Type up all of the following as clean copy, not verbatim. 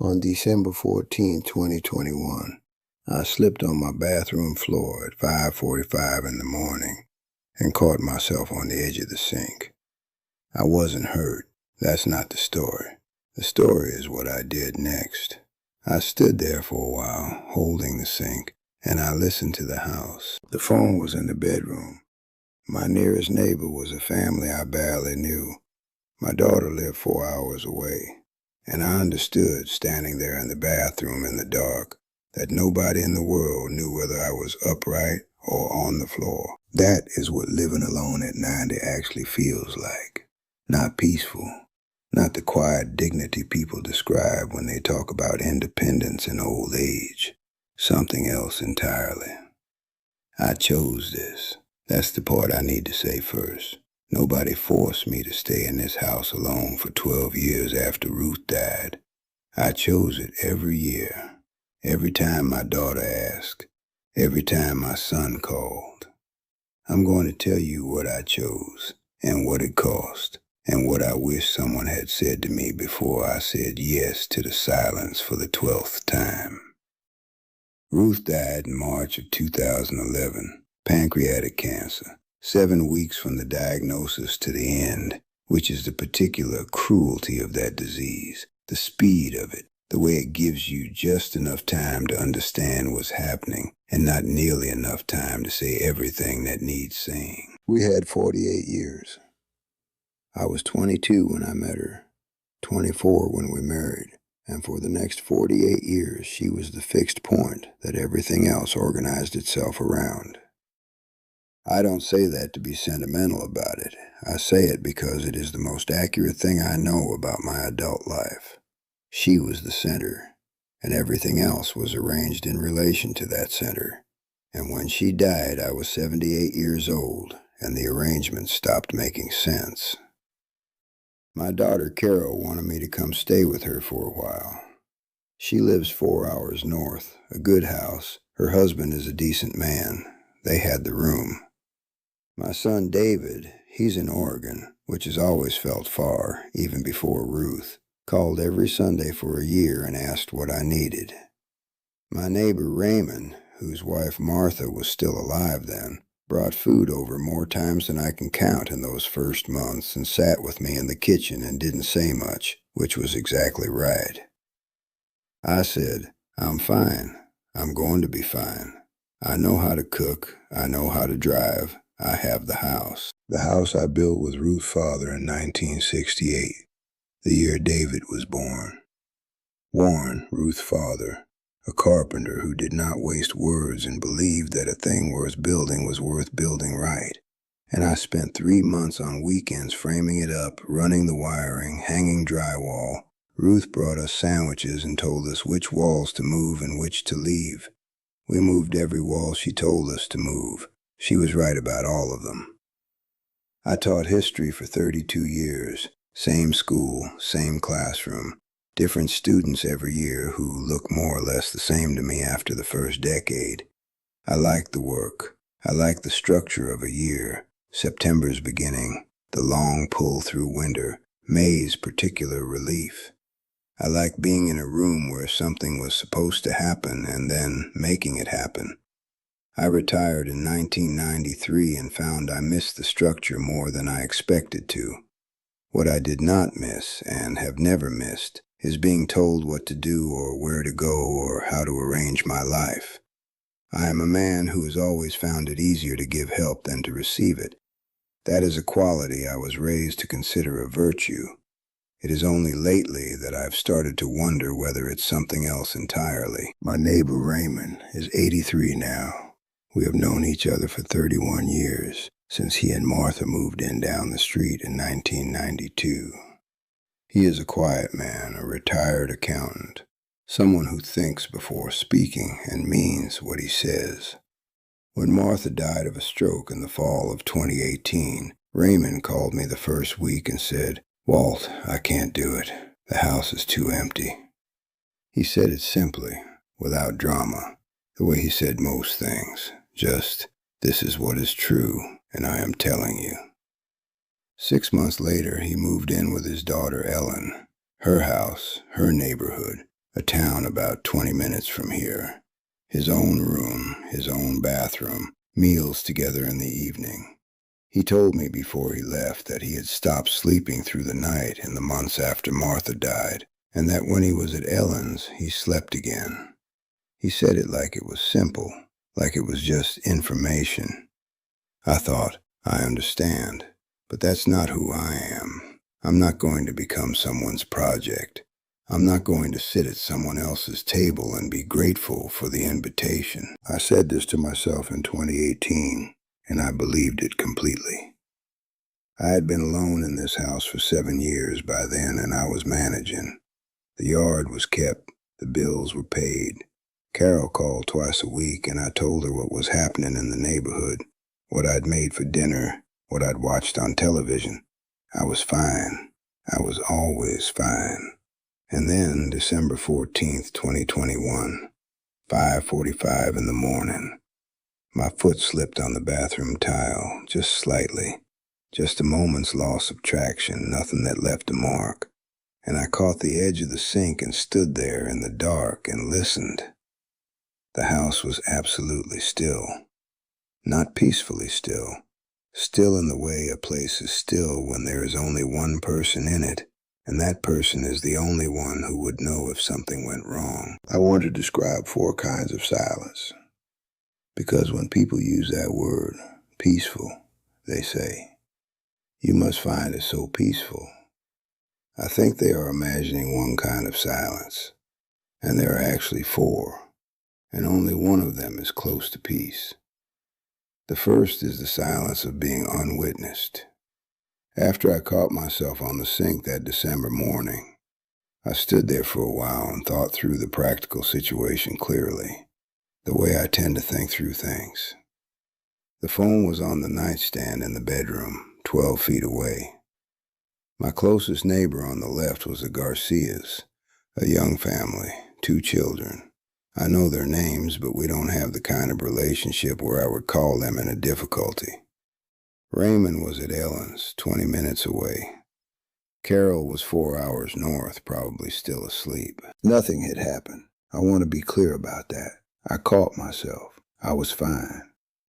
On December 14, 2021, I slipped on my bathroom floor at 5:45 in the morning and caught myself on the edge of the sink. I wasn't hurt. That's not the story. The story is what I did next. I stood there for a while, holding the sink, and I listened to the house. The phone was in the bedroom. My nearest neighbor was a family I barely knew. My daughter lived 4 hours away, and I understood, standing there in the bathroom in the dark, that nobody in the world knew whether I was upright or on the floor. That is what living alone at 90 actually feels like. Not peaceful. Not the quiet dignity people describe when they talk about independence in old age. Something else entirely. I chose this. That's the part I need to say first. Nobody forced me to stay in this house alone for 12 years after Ruth died. I chose it every year. Every time my daughter asked. Every time my son called. I'm going to tell you what I chose, and what it cost, and what I wish someone had said to me before I said yes to the silence for the 12th time. Ruth died in March of 2011, pancreatic cancer, 7 weeks from the diagnosis to the end, which is the particular cruelty of that disease, the speed of it, the way it gives you just enough time to understand what's happening and not nearly enough time to say everything that needs saying. We had 48 years. I was 22 when I met her, 24 when we married, and for the next 48 years she was the fixed point that everything else organized itself around. I don't say that to be sentimental about it. I say it because it is the most accurate thing I know about my adult life. She was the center, and everything else was arranged in relation to that center. And when she died, I was 78 years old, and the arrangement stopped making sense. My daughter Carol wanted me to come stay with her for a while. She lives 4 hours north, a good house. Her husband is a decent man. They had the room. My son David, he's in Oregon, which has always felt far, even before Ruth, called every Sunday for a year and asked what I needed. My neighbor Raymond, whose wife Martha was still alive then, brought food over more times than I can count in those first months and sat with me in the kitchen and didn't say much, which was exactly right. I said, I'm fine. I'm going to be fine. I know how to cook. I know how to drive. I have the house. The house I built with Ruth's father in 1968, the year David was born. Warren, Ruth's father, a carpenter who did not waste words and believed that a thing worth building was worth building right. And I spent 3 months on weekends framing it up, running the wiring, hanging drywall. Ruth brought us sandwiches and told us which walls to move and which to leave. We moved every wall she told us to move. She was right about all of them. I taught history for 32 years. Same school, same classroom. Different students every year who look more or less the same to me after the first decade. I liked the work. I liked the structure of a year. September's beginning, the long pull through winter, May's particular relief. I liked being in a room where something was supposed to happen and then making it happen. I retired in 1993 and found I missed the structure more than I expected to. What I did not miss, and have never missed, is being told what to do or where to go or how to arrange my life. I am a man who has always found it easier to give help than to receive it. That is a quality I was raised to consider a virtue. It is only lately that I've started to wonder whether it's something else entirely. My neighbor Raymond is 83 now. We have known each other for 31 years, since he and Martha moved in down the street in 1992. He is a quiet man, a retired accountant, someone who thinks before speaking and means what he says. When Martha died of a stroke in the fall of 2018, Raymond called me the first week and said, "Walt, I can't do it. The house is too empty." He said it simply, without drama, the way he said most things. Just, this is what is true, and I am telling you. 6 months later, he moved in with his daughter Ellen. Her house, her neighborhood, a town about 20 minutes from here. His own room, his own bathroom, meals together in the evening. He told me before he left that he had stopped sleeping through the night in the months after Martha died, and that when he was at Ellen's, he slept again. He said it like it was simple, like it was just information. I thought, I understand, but that's not who I am. I'm not going to become someone's project. I'm not going to sit at someone else's table and be grateful for the invitation. I said this to myself in 2018, and I believed it completely. I had been alone in this house for 7 years by then, and I was managing. The yard was kept, the bills were paid. Carol called twice a week, and I told her what was happening in the neighborhood, what I'd made for dinner, what I'd watched on television. I was fine. I was always fine. And then, December 14th, 2021, 5:45 in the morning, my foot slipped on the bathroom tile, just slightly, just a moment's loss of traction, nothing that left a mark. And I caught the edge of the sink and stood there in the dark and listened. The house was absolutely still. Not peacefully still. Still in the way a place is still when there is only one person in it, and that person is the only one who would know if something went wrong. I want to describe 4 kinds of silence, because when people use that word, peaceful, they say, you must find it so peaceful. I think they are imagining one kind of silence, and there are actually 4, and only one of them is close to peace. The first is the silence of being unwitnessed. After I caught myself on the sink that December morning, I stood there for a while and thought through the practical situation clearly, the way I tend to think through things. The phone was on the nightstand in the bedroom, 12 feet away. My closest neighbor on the left was the Garcias, a young family, 2 children. I know their names, but we don't have the kind of relationship where I would call them in a difficulty. Raymond was at Ellen's, 20 minutes away. Carol was 4 hours north, probably still asleep. Nothing had happened. I want to be clear about that. I caught myself. I was fine.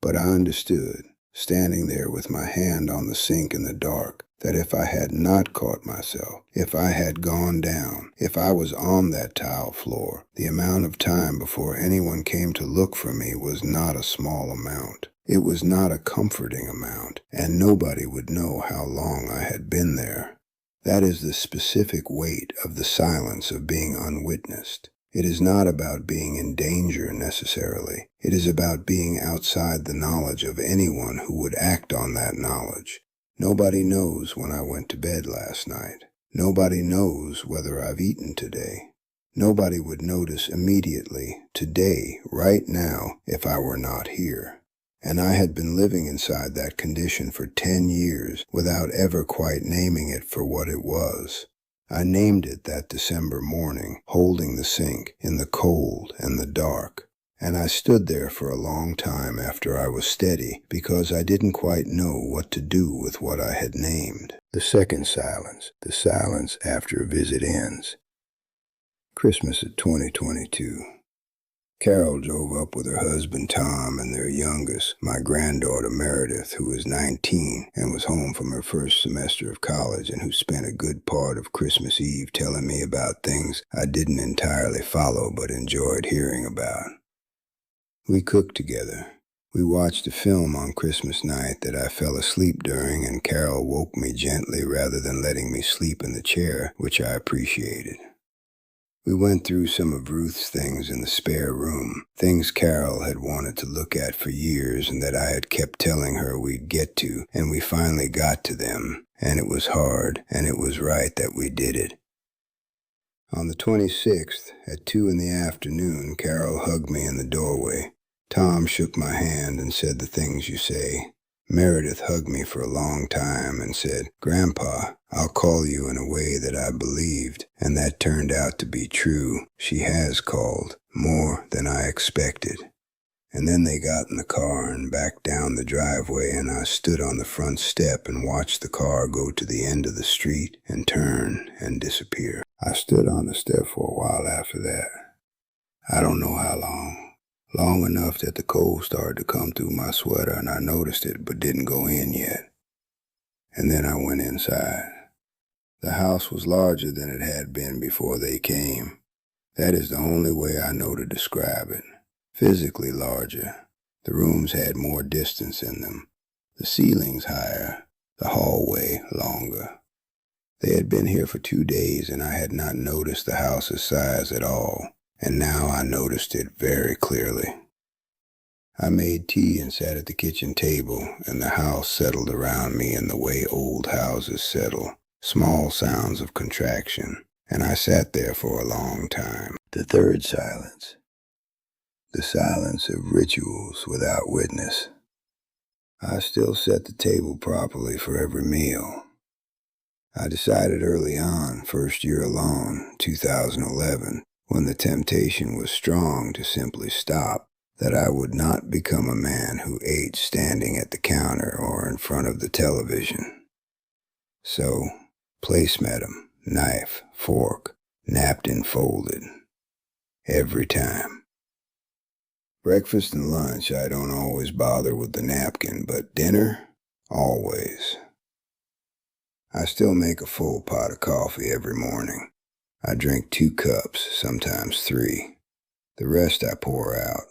But I understood, standing there with my hand on the sink in the dark, that if I had not caught myself, if I had gone down, if I was on that tile floor, the amount of time before anyone came to look for me was not a small amount. It was not a comforting amount, and nobody would know how long I had been there. That is the specific weight of the silence of being unwitnessed. It is not about being in danger necessarily. It is about being outside the knowledge of anyone who would act on that knowledge. Nobody knows when I went to bed last night. Nobody knows whether I've eaten today. Nobody would notice immediately, today, right now, if I were not here. And I had been living inside that condition for 10 years without ever quite naming it for what it was. I named it that December morning, holding the sink, in the cold and the dark. And I stood there for a long time after I was steady because I didn't quite know what to do with what I had named. The second silence, the silence after a visit ends. Christmas of 2022. Carol drove up with her husband Tom and their youngest, my granddaughter Meredith, who was 19 and was home from her first semester of college and who spent a good part of Christmas Eve telling me about things I didn't entirely follow but enjoyed hearing about. We cooked together. We watched a film on Christmas night that I fell asleep during, and Carol woke me gently rather than letting me sleep in the chair, which I appreciated. We went through some of Ruth's things in the spare room, things Carol had wanted to look at for years and that I had kept telling her we'd get to, and we finally got to them, and it was hard, and it was right that we did it. On the 26th, at 2 in the afternoon, Carol hugged me in the doorway. Tom shook my hand and said the things you say. Meredith hugged me for a long time and said, "Grandpa, I'll call you in a way that I believed," and that turned out to be true. She has called, more than I expected. And then they got in the car and backed down the driveway, and I stood on the front step and watched the car go to the end of the street and turn and disappear. I stood on the step for a while after that. I don't know how long. Long enough that the cold started to come through my sweater and I noticed it but didn't go in yet. And then I went inside. The house was larger than it had been before they came. That is the only way I know to describe it. Physically larger. The rooms had more distance in them. The ceilings higher. The hallway longer. They had been here for 2 days and I had not noticed the house's size at all. And now I noticed it very clearly. I made tea and sat at the kitchen table, and the house settled around me in the way old houses settle. Small sounds of contraction, and I sat there for a long time. The third silence. The silence of rituals without witness. I still set the table properly for every meal. I decided early on, first year alone, 2011, when the temptation was strong to simply stop, that I would not become a man who ate standing at the counter or in front of the television. So, placemat 'em, knife, fork, napkin folded. Every time. Breakfast and lunch, I don't always bother with the napkin, but dinner, always. I still make a full pot of coffee every morning. I drink 2 cups, sometimes 3. The rest I pour out.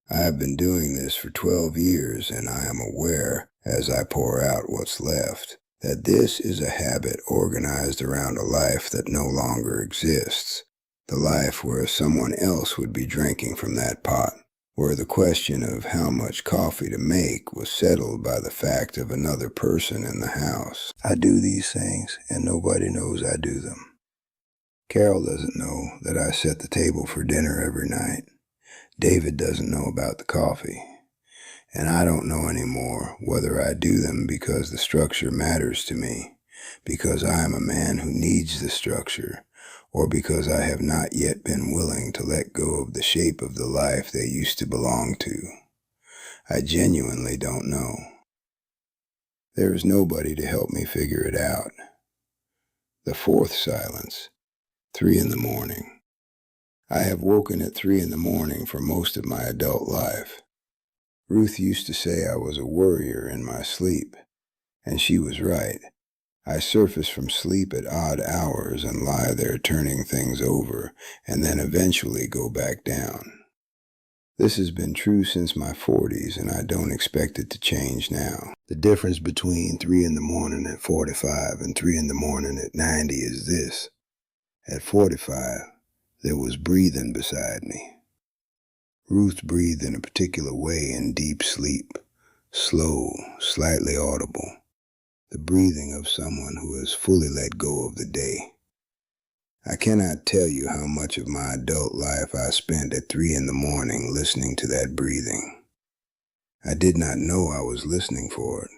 I have been doing this for 12 years, and I am aware, as I pour out what's left, that this is a habit organized around a life that no longer exists. The life where someone else would be drinking from that pot, where the question of how much coffee to make was settled by the fact of another person in the house. I do these things, and nobody knows I do them. Carol doesn't know that I set the table for dinner every night. David doesn't know about the coffee. And I don't know anymore whether I do them because the structure matters to me, because I am a man who needs the structure, or because I have not yet been willing to let go of the shape of the life they used to belong to. I genuinely don't know. There is nobody to help me figure it out. The fourth silence, 3 in the morning. I have woken at 3 in the morning for most of my adult life. Ruth used to say I was a worrier in my sleep, and she was right. I surface from sleep at odd hours and lie there turning things over, and then eventually go back down. This has been true since my 40s, and I don't expect it to change now. The difference between 3 in the morning at 45 and 3 in the morning at 90 is this. At 45, there was breathing beside me. Ruth breathed in a particular way in deep sleep, slow, slightly audible, the breathing of someone who has fully let go of the day. I cannot tell you how much of my adult life I spent at 3 in the morning listening to that breathing. I did not know I was listening for it.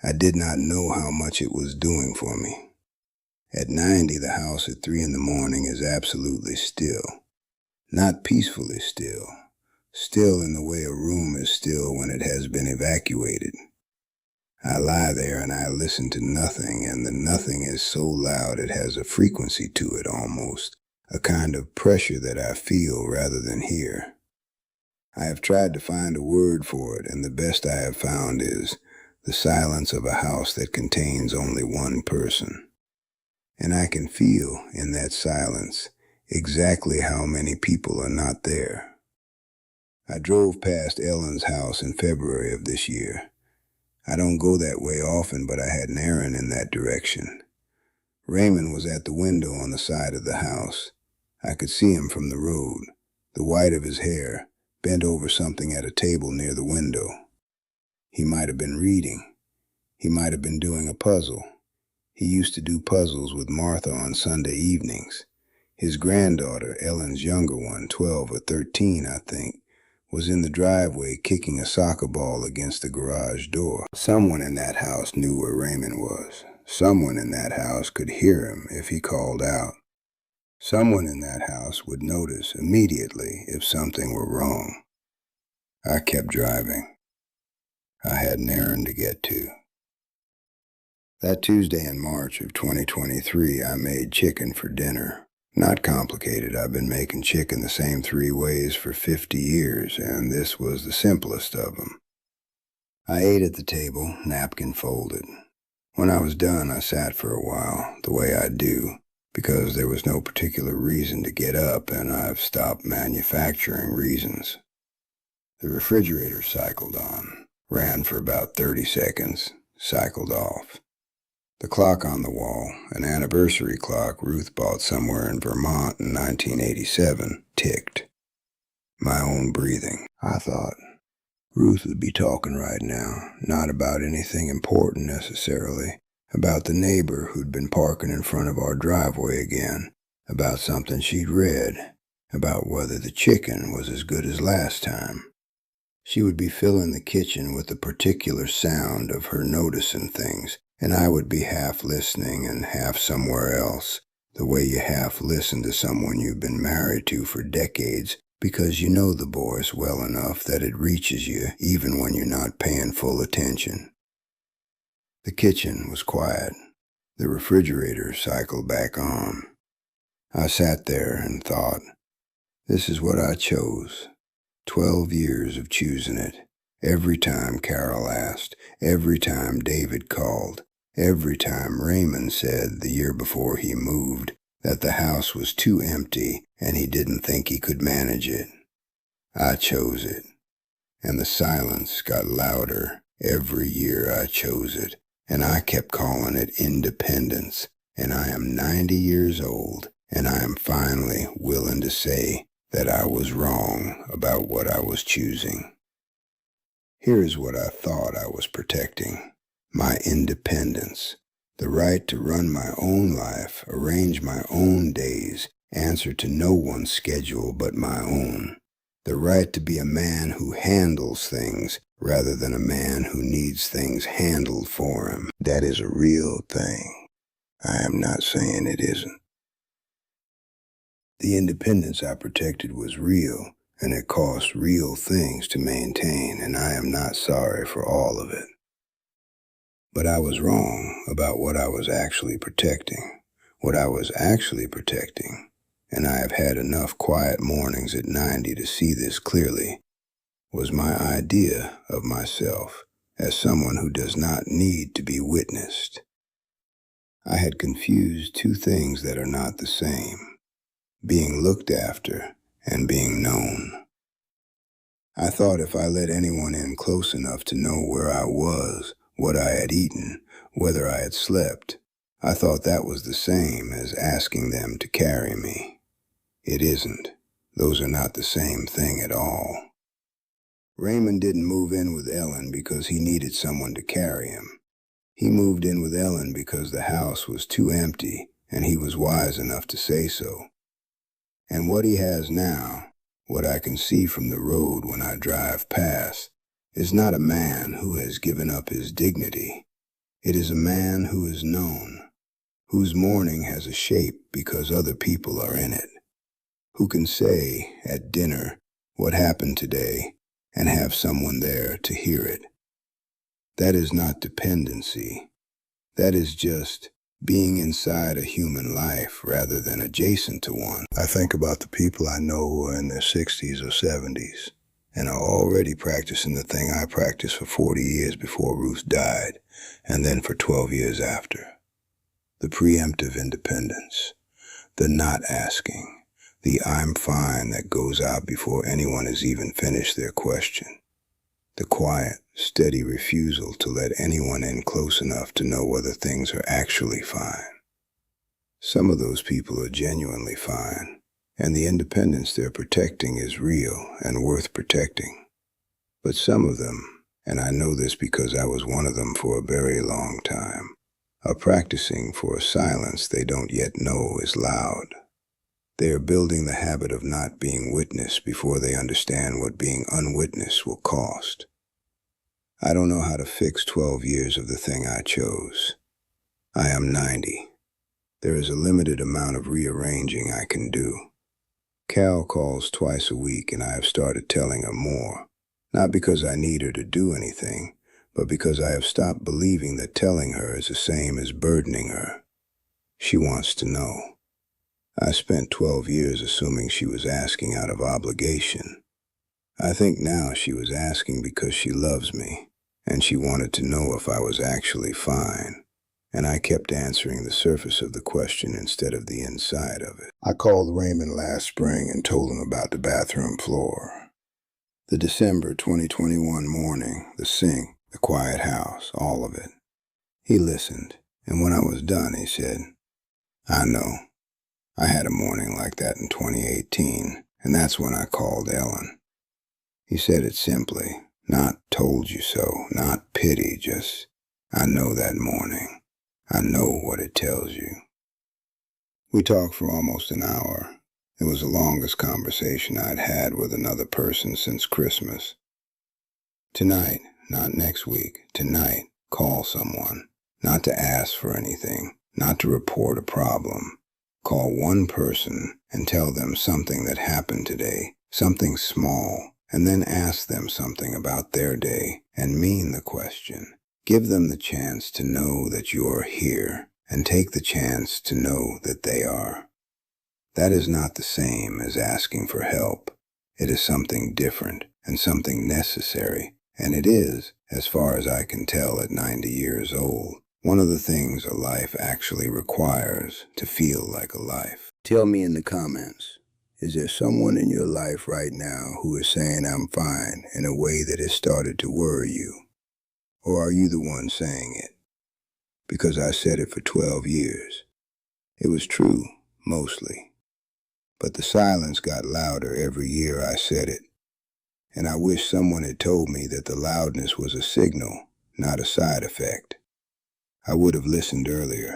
I did not know how much it was doing for me. At 90, the house at 3 in the morning is absolutely still. Not peacefully still. Still in the way a room is still when it has been evacuated. I lie there and I listen to nothing, and the nothing is so loud it has a frequency to it almost, a kind of pressure that I feel rather than hear. I have tried to find a word for it, and the best I have found is the silence of a house that contains only one person. And I can feel in that silence exactly how many people are not there. I drove past Ellen's house in February of this year. I don't go that way often, but I had an errand in that direction. Raymond was at the window on the side of the house. I could see him from the road, the white of his hair, bent over something at a table near the window. He might have been reading. He might have been doing a puzzle. He used to do puzzles with Martha on Sunday evenings. His granddaughter, Ellen's younger one, 12 or 13, I think, was in the driveway kicking a soccer ball against the garage door. Someone in that house knew where Raymond was. Someone in that house could hear him if he called out. Someone in that house would notice immediately if something were wrong. I kept driving. I had an errand to get to. That Tuesday in March of 2023, I made chicken for dinner. Not complicated. I've been making chicken the same 3 ways for 50 years, and this was the simplest of them. I ate at the table, napkin folded. When I was done, I sat for a while, the way I do, because there was no particular reason to get up, and I've stopped manufacturing reasons. The refrigerator cycled on, ran for about 30 seconds, cycled off. The clock on the wall, an anniversary clock Ruth bought somewhere in Vermont in 1987, ticked. My own breathing. I thought, Ruth would be talking right now, not about anything important necessarily, about the neighbor who'd been parking in front of our driveway again, about something she'd read, about whether the chicken was as good as last time. She would be filling the kitchen with the particular sound of her noticing things, and I would be half listening and half somewhere else, the way you half listen to someone you've been married to for decades because you know the voice well enough that it reaches you even when you're not paying full attention. The kitchen was quiet. The refrigerator cycled back on. I sat there and thought, this is what I chose. 12 years of choosing it. Every time Carol asked, every time David called, every time Raymond said the year before he moved that the house was too empty and he didn't think he could manage it. I chose it. And the silence got louder every year I chose it. And I kept calling it independence. And I am 90 years old, and I am finally willing to say that I was wrong about what I was choosing. Here is what I thought I was protecting. My independence. The right to run my own life, arrange my own days, answer to no one's schedule but my own. The right to be a man who handles things rather than a man who needs things handled for him. That is a real thing. I am not saying it isn't. The independence I protected was real, and it cost real things to maintain, and I am not sorry for all of it. But I was wrong about what I was actually protecting. What I was actually protecting, and I have had enough quiet mornings at 90 to see this clearly, was my idea of myself as someone who does not need to be witnessed. I had confused two things that are not the same, being looked after and being known. I thought if I let anyone in close enough to know where I was, what I had eaten, whether I had slept, I thought that was the same as asking them to carry me. It isn't. Those are not the same thing at all. Raymond didn't move in with Ellen because he needed someone to carry him. He moved in with Ellen because the house was too empty, and he was wise enough to say so. And what he has now, what I can see from the road when I drive past, is not a man who has given up his dignity. It is a man who is known, whose mourning has a shape because other people are in it, who can say at dinner what happened today and have someone there to hear it. That is not dependency. That is just being inside a human life rather than adjacent to one. I think about the people I know who are in their 60s or 70s and are already practicing the thing I practiced for 40 years before Ruth died, and then for 12 years after. The preemptive independence, the not asking, the I'm fine that goes out before anyone has even finished their question. The quiet, steady refusal to let anyone in close enough to know whether things are actually fine. Some of those people are genuinely fine, and the independence they're protecting is real and worth protecting. But some of them, and I know this because I was one of them for a very long time, are practicing for a silence they don't yet know is loud. They are building the habit of not being witnessed before they understand what being unwitnessed will cost. I don't know how to fix 12 years of the thing I chose. I am 90. There is a limited amount of rearranging I can do. Cal calls twice a week, and I have started telling her more, not because I need her to do anything, but because I have stopped believing that telling her is the same as burdening her. She wants to know. I spent 12 years assuming she was asking out of obligation. I think now she was asking because she loves me, and she wanted to know if I was actually fine. And I kept answering the surface of the question instead of the inside of it. I called Raymond last spring and told him about the bathroom floor. The December 2021 morning, the sink, the quiet house, all of it. He listened, and when I was done, he said, "I know. I had a morning like that in 2018, and that's when I called Ellen." He said it simply, not "told you so," not pity, just, "I know that morning. I know what it tells you." We talked for almost an hour. It was the longest conversation I'd had with another person since Christmas. Tonight, not next week, tonight, call someone. Not to ask for anything, not to report a problem. Call one person and tell them something that happened today, something small, and then ask them something about their day and mean the question. Give them the chance to know that you are here and take the chance to know that they are. That is not the same as asking for help. It is something different and something necessary, and it is, as far as I can tell at 90 years old, one of the things a life actually requires to feel like a life. Tell me in the comments, is there someone in your life right now who is saying "I'm fine" in a way that has started to worry you? Or are you the one saying it? Because I said it for 12 years. It was true, mostly. But the silence got louder every year I said it. And I wish someone had told me that the loudness was a signal, not a side effect. I would have listened earlier.